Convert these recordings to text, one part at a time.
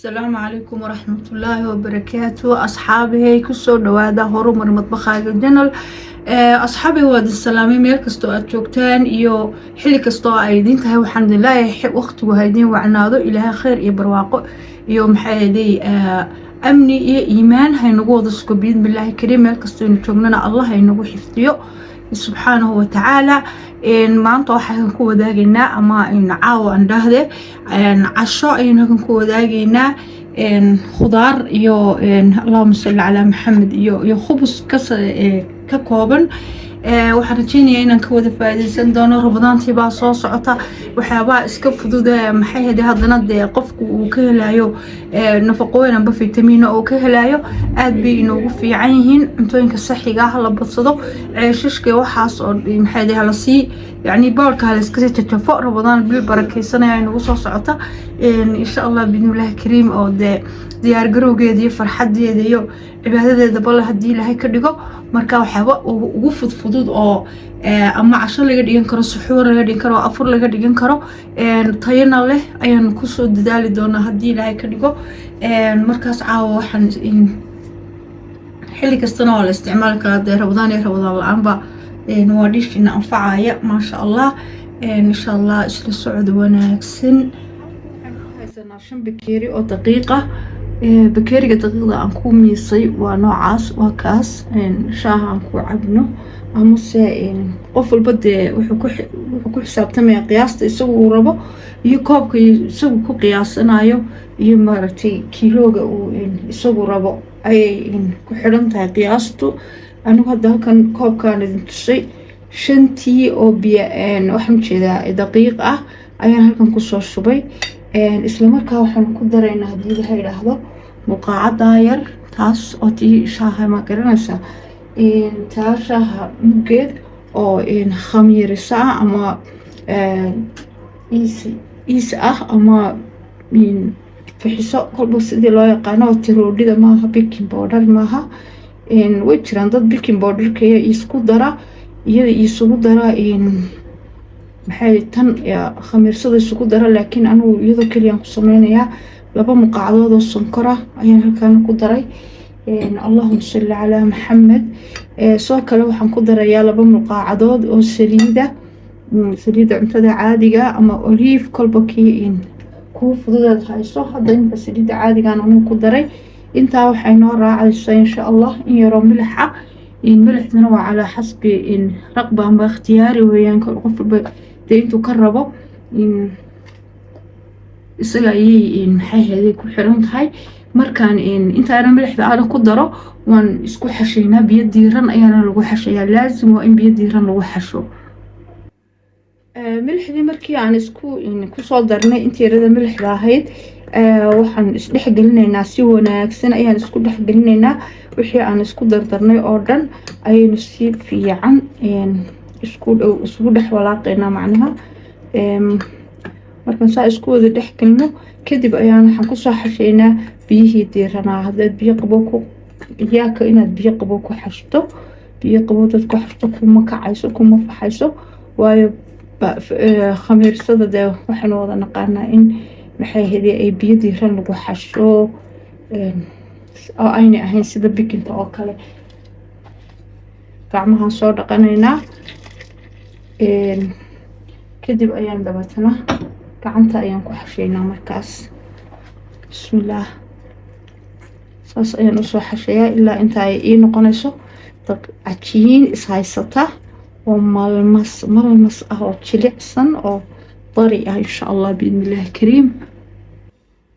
السلام عليكم ورحمة الله وبركاته. أصحابي كسر دوادا هرومر مطبخ جنرال. أصحابي واد السلامي ميل كستو أتوقتان إيو حلي كستو أيدين تهي والحمد لله يحب وقت وهيدين وعنادو إلها خير يبرواقو يوم حيدي أمني إيمان هاي نقود سكوبين بالله كريم ميل كستو نتوقننا الله هاي نقو حفتيو سبحانه وتعالى. maanta waxaan ku wadaagaynaa ama caawa aan dhahde casho ayaan ku wadaagaynaa khudaar iyo Allahumma salli ala Muhammad iyo khubus ka kooban. waxaan rajeynayaa inaan ka wada faa'iideysan doono. Ramadaantii baa soo socota, waxyaabaa iska fudud maxay ahayd haddana qofku uu ka helayo nafaqooyin amba fitamiino oo ka helayo aad bay inoogu fiican yihiin. cuntooyinka saxiga ah la badsado, ceeshashka waxaas oo maxay ahayd la sii يعني بارك على سكتة تفوق رمضان بالبركة يعني نوصل صعطة إن شاء الله بإذن الله كريم أو ديار جروجي دي فرحة دي عبادة ده بالله هدي لهي كدقة مركب حواء ووفد فضود أو أما عشان لقد ينكروا سحور لقد ينكروا أفر لقد ينكروا طينا له أيان كسر دال دونا هدي لهي كدقة مركز عاو حن حلك السنة والاستعمال كده رمضان الآن بقى نواديش إن أنفعايا ما شاء الله. إن شاء الله إسر السعود وناكسن هايسنا شن بكيري أو دقيقة بكيري دقيقة أنكو ميصي ونوعاس وكاس شاها أنكو عبنو أمسا قفل بدي وحكو حساب تمي قياس يسوي ربو يكوب يسوي كو قياس أنايو يمارتي كيلوغا يسوي ربو أي كحرمتها قياستو أنا هذا كان كوب كان تصي شنتي أو بيا وحنا كذا دقيقة أيام هالكن كسر شوي إسلام كا وحنا كدرينا هذه هاي لحظة مقاعد داير تاس أتي شاه ما كرناسا تاشا مجد أو خمير ساعة أما أما من في حساب كل بس دي لا يقانا وترودي ده معها بيكين باودر معها way jiraan dad bilkin bowderka isku dara iyada isugu dara maxay tan khamiirsada isugu dara laakiin anigu iyada kaliya ku sameeynaya laba muqaacadood oo sonkor ah ayaan halkaan ku daray. Allahumma salli ala Muhammad. soo kale waxaan ku darayaa laba muqaacadood oo saliida cuntada caadiga ama olive kolbakii ku fududaad hayso. hadda inta saliida caadiga aan ku daray inta waxay noo raacaysaa insha Allah in yaro milxa milixdana waa على حسب in raqba ama ikhtiyaari weeyaan qof intuu ka rabo isaga ay maxay ahayd ku xiran tahay. markaan inta aan milixda aan ku daro waan isku xasheynaa biyo diiran ayaana lagu xasheeyaa. laazim waa in biyo diiran lagu xasho. milixdii markii aan ku soo darnay intii yarada milixda ahayd waxaan isdhex gelinaynaa si wanaagsan ayaan isku dhex gelinaynaa wixii aan isku dardarnay oo dhan ayaynu si fiican isku dhex walaaqaynaa macnaha. markaan saa isku wada dhex gelino kadib ayaan waxaan kusoo xasheynaa biyihii diiranaa. haddaad biyo qabo iyaaka inaad biyo qabo ku xashto, biyo qabo dad ku xashto kuma kacayso kuma faxayso waayo khamiirsada dee waxaan wada naqaanaa in maxay ahayd ay biyo diiran lagu xasho oo aynay ahayn sida bikinta oo kale. gacmahan soo dhaqanaynaa kadib ayaan dabatana gacanta ayaan ku xasheynaa. markaas bismillaah saas ayaan usoo xasheeyaa ilaa inta ay ii noqonayso cajiin ishaysata oo malmas ah oo jilicsan oo طري إن شاء الله بإذن الله الكريم.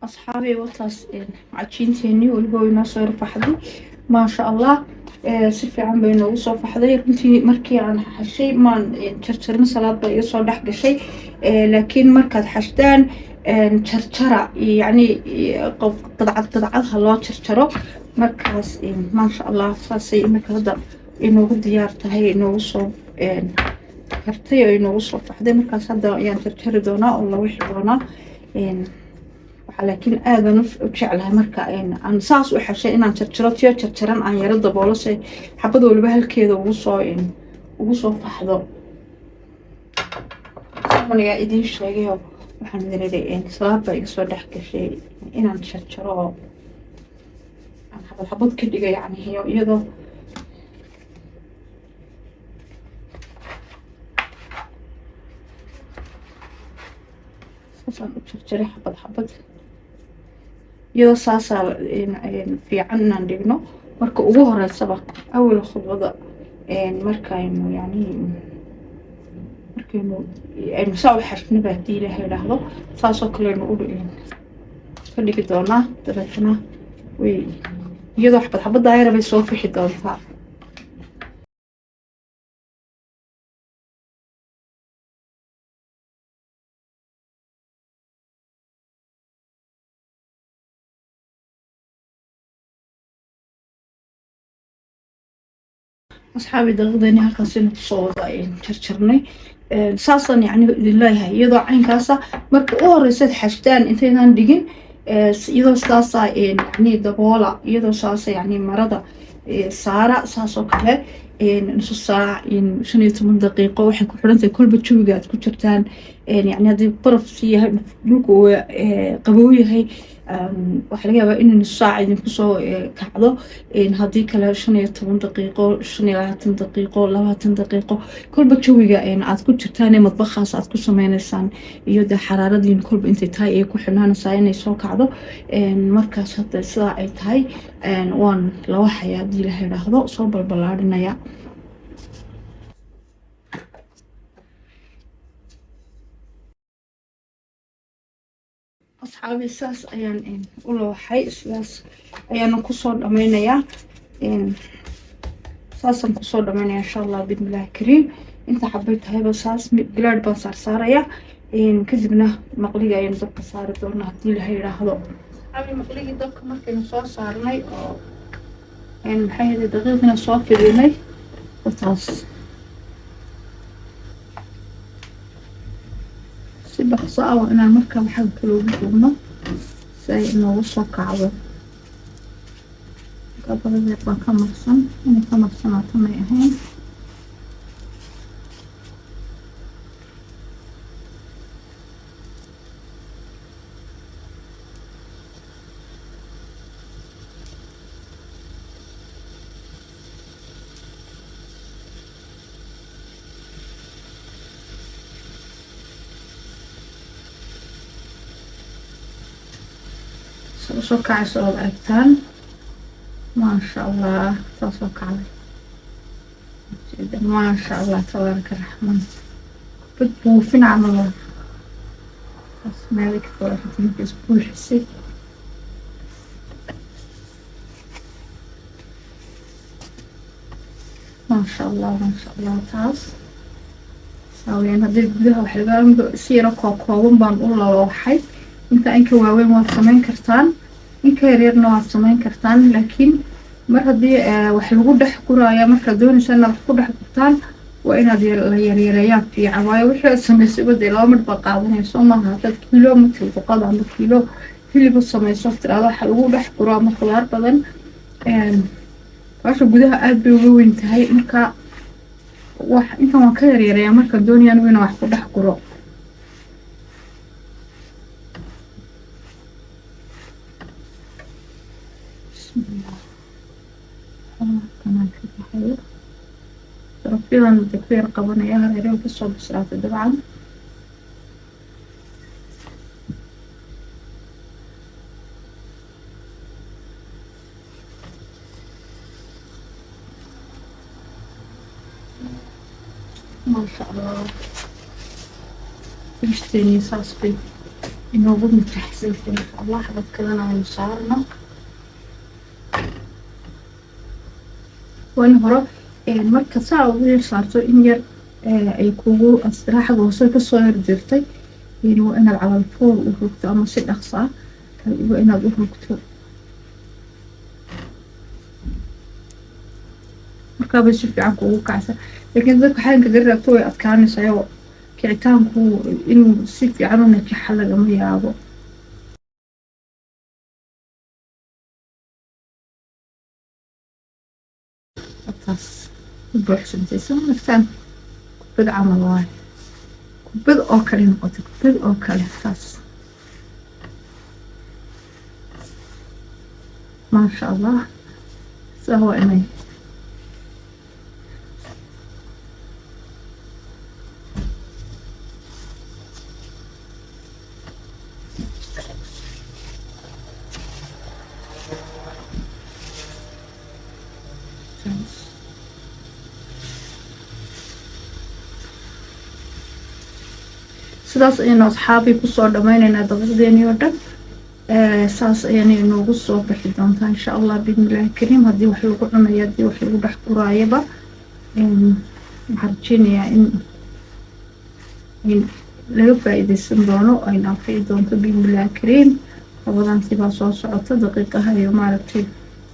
أصحابي وطاس عجين تاني والبوي صار فحدي ما شاء الله سفي عم بينه وصف فحدي كنتي مركي عن هالشيء ما تشرشرنا صلاة بيصير لحق شيء لكن مركز حشتان تشرشرة يعني تضعها الله تشرشرة مركز ما شاء الله فاسي مركز هذا إنه ديارته هي إنه وصف كرتي إنه وصل فحدي مركز هذا يعني ترتر دونا والله وحي دونا لكن هذا وجعلها مركا عن صاص وحشة إن عن ترترتيا ترترن عن يرد بولس حبضوا البهل كذا وصل فحده من يا إيدين شيء waxaan idin salaad baa iga soo dhex gashay inaan jarjaro oo aan xabad xabad ka dhiga yacni iyadoo saasaan u jarjaray xabad xabad iyadoo saasaa fiican inaan dhigno marka ugu horeysaba awal khudbada markaynu yacni markaynu aynu saa u xashniba haddii ilaahay idhaahdo saasoo kaleynu ka dhigi doonaa dabeetana way iyadoo xabad xabadda ayara bay soo fixi doontaa أصحابي دغدني هالكاسين صودا جرجرني ساسن يعني لله يدو عين كاسا marka u horeysad xashtaan intaynan dhigin iyadoo saasa yani daboola iyadoo saasa yani marada saara saasoo kale nusu saac 15 daqiiqo waxay ku xirantahay kulba jawiga aad ku jirtaan yani haddii baraf yahay dhulku qabow yahay waxa laga yaabaa in nusu saac idinku soo kacdo haddii kale 15 daqiiqo 25 daqiiqo 20 daqiiqo kulba jawiga aad ku jirtaan ee madbaxaas aad ku sameynaysaan iyo de xaraaradiin kulba intay tahay ay ku xirnaanaysaa inay soo kacdo markaas hadda sidaa ay tahay waan la waxaya haddii la yidhaahdo soo balbalaadhinaya أصحابي ساس أيان والله حي ساس أيان كسر دمينيا ساسا كسر دمينيا إن شاء الله بإذن الله الكريم أنت حبيت هاي بساس بلاد بصار صاريا كذبنا مقلية أيان دبك صار دورنا هدي لهاي راهضو أصحابي مقلية دبك مركي صار صارني محي دقيقنا صار في ريني وتاس بقصة وأنا مركب حق كلو بجونا ساي إنه وصل كعبة قبل ذلك كم سنة أنا كم سنة تميهين سوكع صوب أكتان ما شاء الله سوكع ما شاء الله تبارك الرحمن بتبوفين عمله بس مالك فرحتين بسبوع حسي ما شاء الله ما شاء الله تاس سوينا هذي بدها وحلقان سيرة كوكوون بنقول له وحي انت انك واوين waad samayn kartaan inka yaryarna waad samayn kartaan laakiin mar hadii wax lagu dhex guraayo marka doonaysan inaad ku dhex gurtaan waa inaad yaryarayaan fiican waayo wixii aad samaysay badii laba mid ba qaadanayso maaha dad kiiloomitir boqol ama kiilo hilib samayso tiraado waxa lagu dhex guraa ma khudaar badan waxa gudaha aad bay uga weyn tahay marka wax inta waan ka yaryarayaa marka doonayaan inaan wax ku dhex guro كمان في حلو رفيضا التكوير قبلنا يا هذا في الصوب بسرعة طبعا ما شاء الله نشتري صاصبي إنه ضد متحسن إن شاء الله حبت كلنا ونصارنا وأنا هرب marka saa ugu saarto in yar ay kugu asraaxa hoose ka soo yardirtay waa inaad calal fool u rogto ama si dhaqso ah waa inaad u rogto marka bay si fiican kugu kacsan laakiin dadka xaanka garabto way adkaanaysaa kicitaanku inuu si fiican u najaxa lagama yaabo بس بروح سنتي سمعتان بدعم الله كبد أو كله نقطة كبد أو كله ساس ما شاء الله سهو إني sidaas ayaynu asxaabii kusoo dhammaynaynaa daqiiqdeeni oo dhan saas ayayna inoogu soo bixi doontaa insha allah biidnillaahi kariim haddii wax lagu cunayo haddii wax lagu dhex guraayaba waxaan rajeynayaa in laga faa-iideysan doono ayna anfici doonto biidnillaahi kariim labadaansiibaa soo socota daqiiqaha iyo maaragtay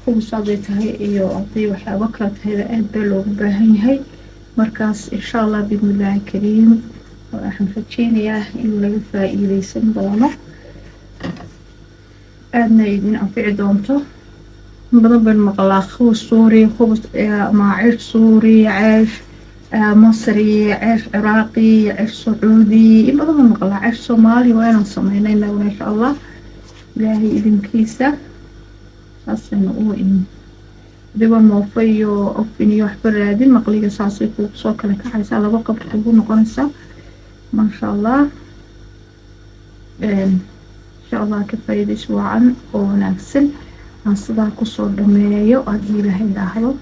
khubus hadday tahay iyo haddii waxyaabo kala tahayba aad baa loogu baahan yahay markaas insha allah biidnillaahi kariim waxaan rajeynayaa in laga faa-iideysan doono aadna idin anfici doonto badan baan maqlaa khubus suuri khubus ama ceesh suuri ceesh مصري عيش عراقي عيش سعودي إما ضمن مقلع عيش صومالي وأنا صمينا وإن شاء الله إلهي إذن كيسة أصلا وإن دبا موفيو أوفيني وحبر هذه المقلية صاصي فوق صوك لك عايزة على بقى بتقولون قنصة ما شاء الله إن شاء الله كفاية أسبوعا ونفسل نصدها كسور دمية وأدي لهي داخله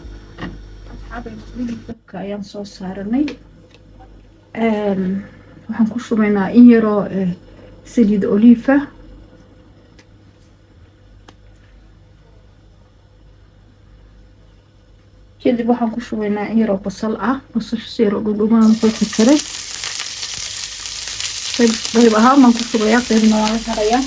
dabka ayaan soo saaranay waxaan ku shubaynaa in yaroo saliid oliifa kadib waxaan ku shubaynaa in yaroo basal ah basasha si yaroo dhudhumaan soo karkaray qayb ahaan baan ku shubayaa qaybna waa la harayaa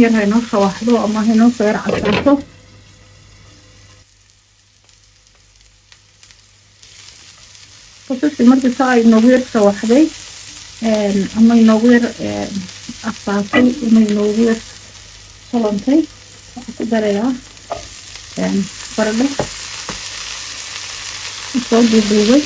yar haynoo shawaxdo ama haynoo soo yar casaato basashii markii saa ay inoogu yar shawaxday ama inoogu yar asaatay ama inoogu yar solantay waxaan ku darayaa baradho soo duuduubay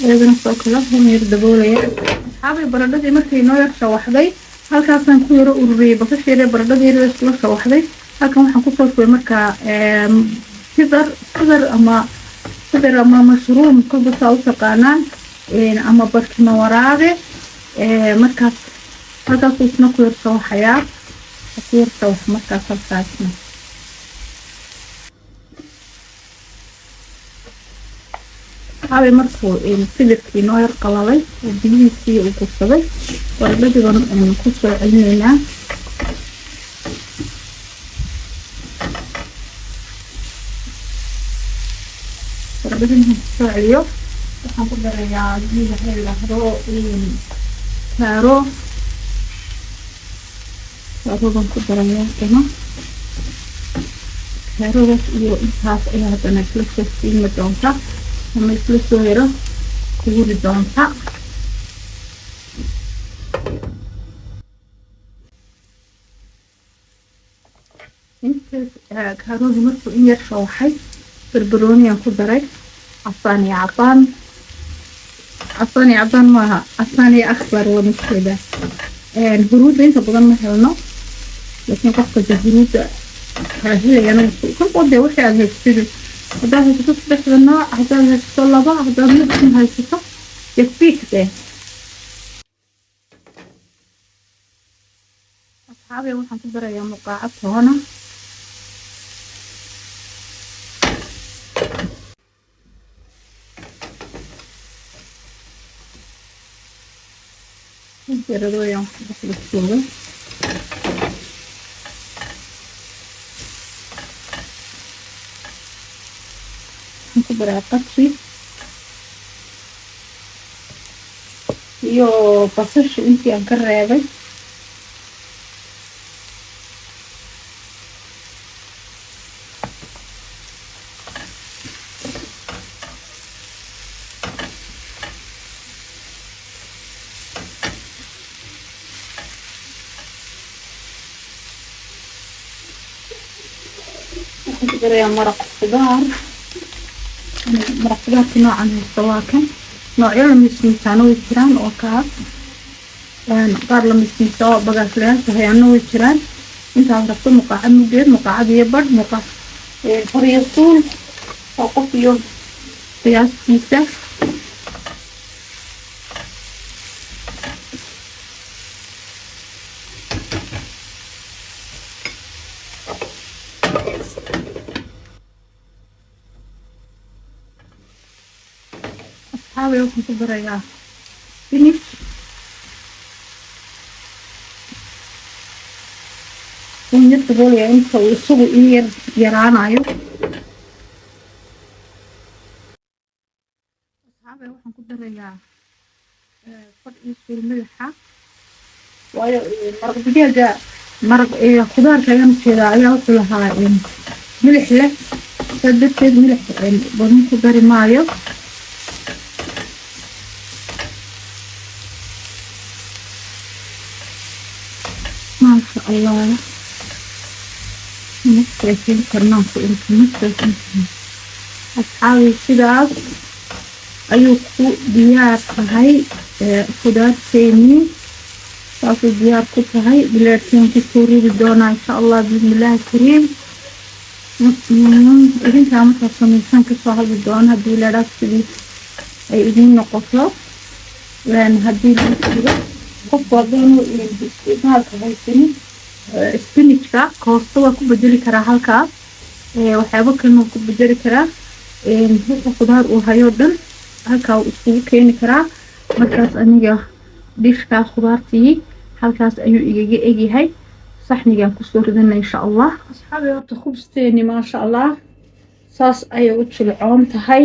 iyadana soo kala yar daboolaya asxaabay baradhadii markay noo yar shawaxday halkaasaan ku yaro ururiyay basasha yar baradhadii yar isla shawaxday halkan waxaan kusoo shubay markaa sidar ama mashruum kolba saa u taqaanaan ama barkima waraabe markaas halkaasuu isna ku yar shawaxayaa ku yar shawax markaas halkaasna هاي مركو فيلك نوير قلالي وبيسي وكسبي والبدي نكسر علينا والبدي نكسر عليه وحنقول يا عزيزي هاي الهرو كارو بنقدر يا كمان كارو بس إنتاس إيه هذا نكلس في مدونتا ama isla soo yaro kuuri doonta intaas kaaroodi markuu in yar shawaxay barbarooniyaan ku daray casaan iyo cadaan maaha casaan iyo akhbar waa midkeeda huruudda inta badan ma helno laakiin qofka de huruudda kala helayana kolkoodee wixii aada haysatid هذا هيك تصبح بالنوع هذا هيك طلبة هذا ممكن هاي ستة يكفيك ده أصحابي وحن تبرا يا مقاعد هنا نجربوا يوم بس بالسوق كبرى قطري iyo basasha intii aan ka reebay يا مرق خضار مرق خضار نوعا السواكن نوعيا لمسميتان ويجران وكاس قار لمسميتان بقى فلان فهي عنو ويجران انت عرفتو مقاعد مجيد مقاعد يبرد مقاعد فريصون وقف يوم قياس كيسة أصحابي وكم تبريا فينيش ونطبول يعني فوصلوا إيه يران عيو أصحابي وكم تبريا فرق في الملحة waayo maraq digaaga maraq khudaar kaga jeeda ayaa ku lahaa milix leh saddeed milix badan ku dari maayo ma sha Allah mustaqil karnaa ku mustaqil asxaabi sidaas ayuu ku diyaar tahay khudaarteeni صافي ديار كتهاي بلارتين كتوري بدونا إن شاء الله بإذن الله الكريم إذن كامت الصميسان كسوها بدونا هدي لارات سبي أي إذن نقصة لأن هدي لارات قفوا دونو إذن كهيسيني سبينيشكا كوستوا كبجري كرا هالكا وحيبك إنه كبجري كرا هكا خضار وهايودن هالكا وإسكي كيني كرا مركز أنيجا ديشكا خضارتي halkaas ayuu igaga egyahay saxnigan ku soo ridana insha Allah asxaabi horta khubsteeni ma sha Allah saas ay u jilcoon tahay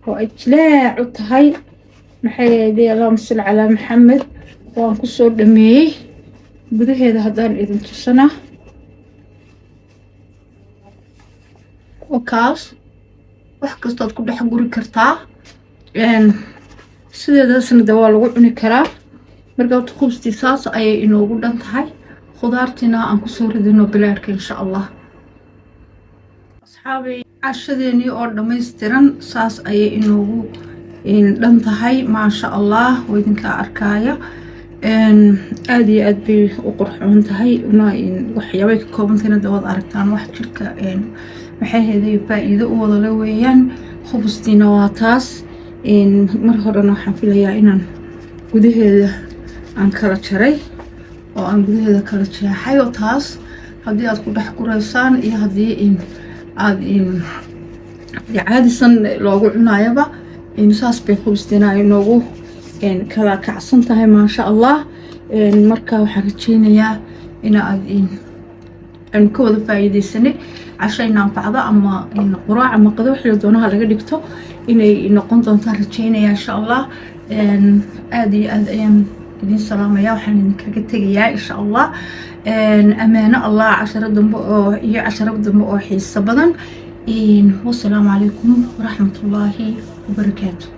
oo ay jilaac u tahay maxay yeelay Allahumma salli ala Muhammad waan ku soo dhameeyay gudaheeda hadaan idin tusana oo kaas wax kasta aad ku dhex guri kartaa sideedasna waa lagu cuni karaa marka khubsti saas ay inoogu dhan tahay khudaartina aan ku soo ridino bilaarka insha Allah asxaabi cashadeeni oo dhameystiran saas ay inoogu dhan tahay ma sha Allah weydinka arkaya aad iyo aad bay u qurxoon tahay waxyaabo ka koobantahay dawad aragtaan wax jirka maxay heeday faa'iido u wada la weeyaan khubstina waa taas mar horena waxaan filayaa inaan gudaheeda aan kala jaray oo aan gudaheeda kala jeexay oo taas haddii aad ku dhex guraysaan iyo haddii aad caadisan loogu cunayaba saas bay khubstina inoogu kala kacsan tahay maasha Allah marka waxaan rajeynayaa in aan ka wada faa'iideysanay cashayna anfacda ama quraac ama qado wixii doonaha laga dhigto inay noqon doonto rajeynayaa insha Allah aad iyo aad ayaan idin salaamaya waxaan idinkaga tegayaa insha Allah amaano Allah casharo dambe oo xiiso badan wassalaamu calaykum waraxmatullaahi wabarakaatuh